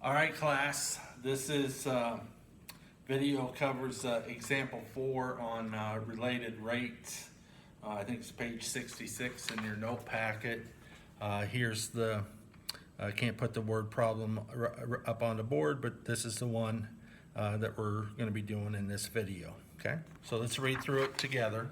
All right, class, this is video covers example 4 on related rates. I think it's page 66 in your note packet. Here's the, I can't put the word problem up on the board, but this is the one that we're going to be doing in this video. Okay, so let's read through it together.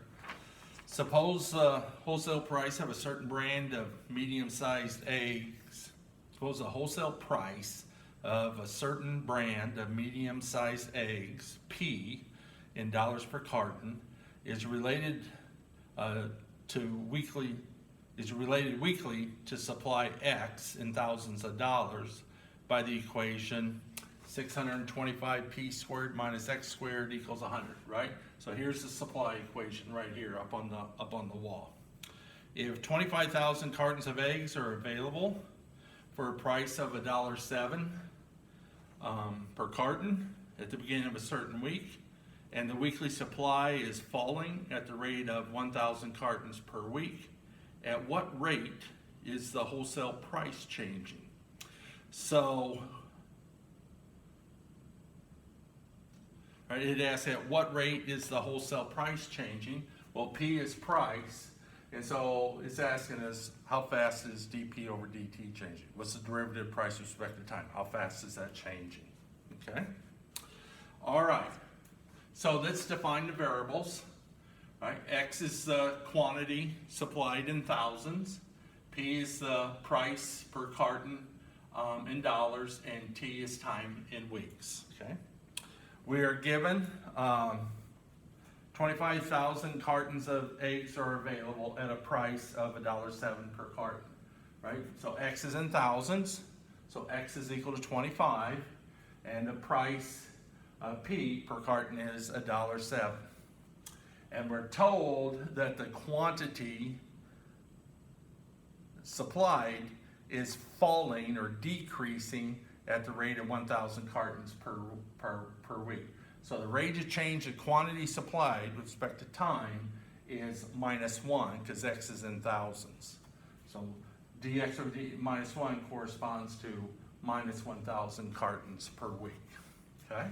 Suppose wholesale price of a certain brand of medium-sized eggs. Suppose the wholesale price of a certain brand of medium-sized eggs, P, in dollars per carton, is related weekly to supply X in thousands of dollars by the equation 625 P squared minus X squared equals 100, right? So here's the supply equation right here up on the wall. If 25,000 cartons of eggs are available for a price of $1.07 per carton at the beginning of a certain week, and the weekly supply is falling at the rate of 1,000 cartons per week, at what rate is the wholesale price changing? So, right, it asks at what rate is the wholesale price changing? Well, P is price, and so it's asking us how fast is dP over dt changing? What's the derivative price with respect to time? How fast is that changing? Okay. All right. So let's define the variables. Right. X is the quantity supplied in thousands. P is the price per carton in dollars, and T is time in weeks. Okay. We are given 25,000 cartons of eggs are available at a price of $1.07 per carton, right? So X is in thousands, so X is equal to 25, and the price P per carton is $1.07. And we're told that the quantity supplied is falling or decreasing at the rate of 1,000 cartons per week. So the rate of change in quantity supplied with respect to time is -1 because X is in thousands. So dx over d minus 1 corresponds to minus 1,000 cartons per week. Okay?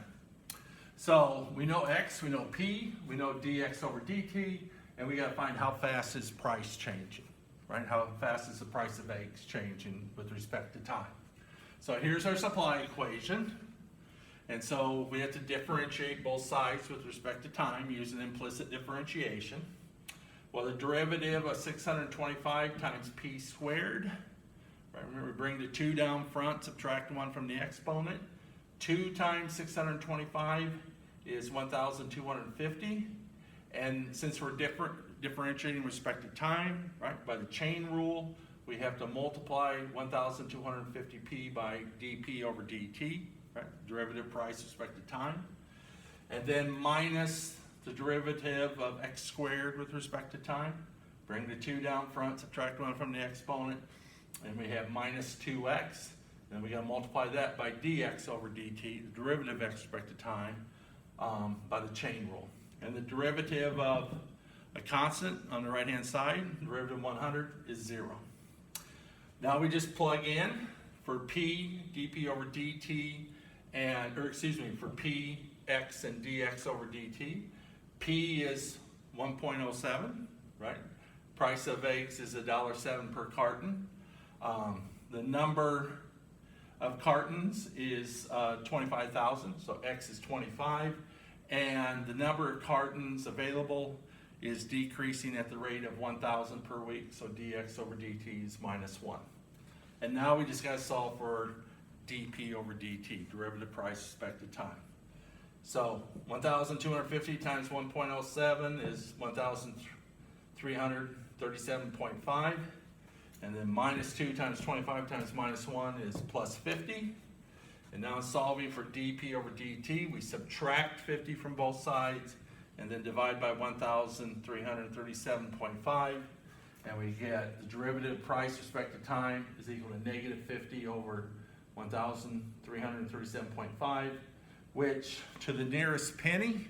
So we know X, we know P, we know dx over dt, and we got to find how fast is price changing, right? How fast is the price of eggs changing with respect to time? So here's our supply equation. And so we have to differentiate both sides with respect to time using implicit differentiation. Well, the derivative of 625 times P squared, right? Remember, we bring the 2 down front, subtract 1 from the exponent. 2 times 625 is 1,250. And since we're differentiating with respect to time, right, by the chain rule, we have to multiply 1,250p by dp over dt, right, derivative price with respect to time, and then minus the derivative of x squared with respect to time. Bring the 2 down front, subtract 1 from the exponent, and we have minus 2x. Then we got to multiply that by dx over dt, the derivative of x with respect to time, by the chain rule. And the derivative of a constant on the right-hand side, derivative of 100, is 0. Now we just plug in for P, dP over dt, for P, x, and dx over dt. P is 1.07, right? Price of eggs is $1.07 per carton. The number of cartons is 25,000, so X is 25, and the number of cartons available is decreasing at the rate of 1,000 per week, so dx over dt is -1. And now we just got to solve for dP over dt, derivative price with respect to time. So 1,250 times 1.07 is 1,337.5, and then -2 times 25 times -1 is +50. And now solving for dP over dt, we subtract 50 from both sides, and then divide by 1,337.5, and we get the derivative price with respect to time is equal to -50 over 1,337.5, which to the nearest penny,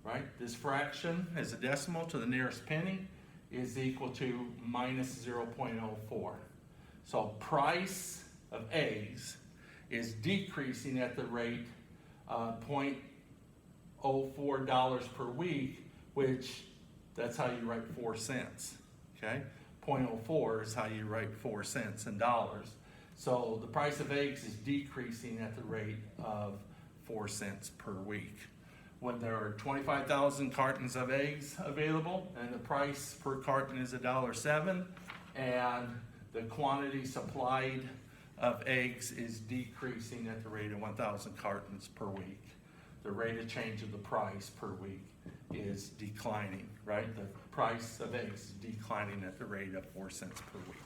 right, this fraction as a decimal to the nearest penny is equal to -0.04. So price of eggs is decreasing at the rate $0.04 per week, which that's how you write 4 cents, okay? 0.04 is how you write 4 cents in dollars. So the price of eggs is decreasing at the rate of 4 cents per week. When there are 25,000 cartons of eggs available and the price per carton is $1.07, and the quantity supplied of eggs is decreasing at the rate of 1,000 cartons per week, the rate of change of the price per week is declining, right? The price of eggs is declining at the rate of 4 cents per week.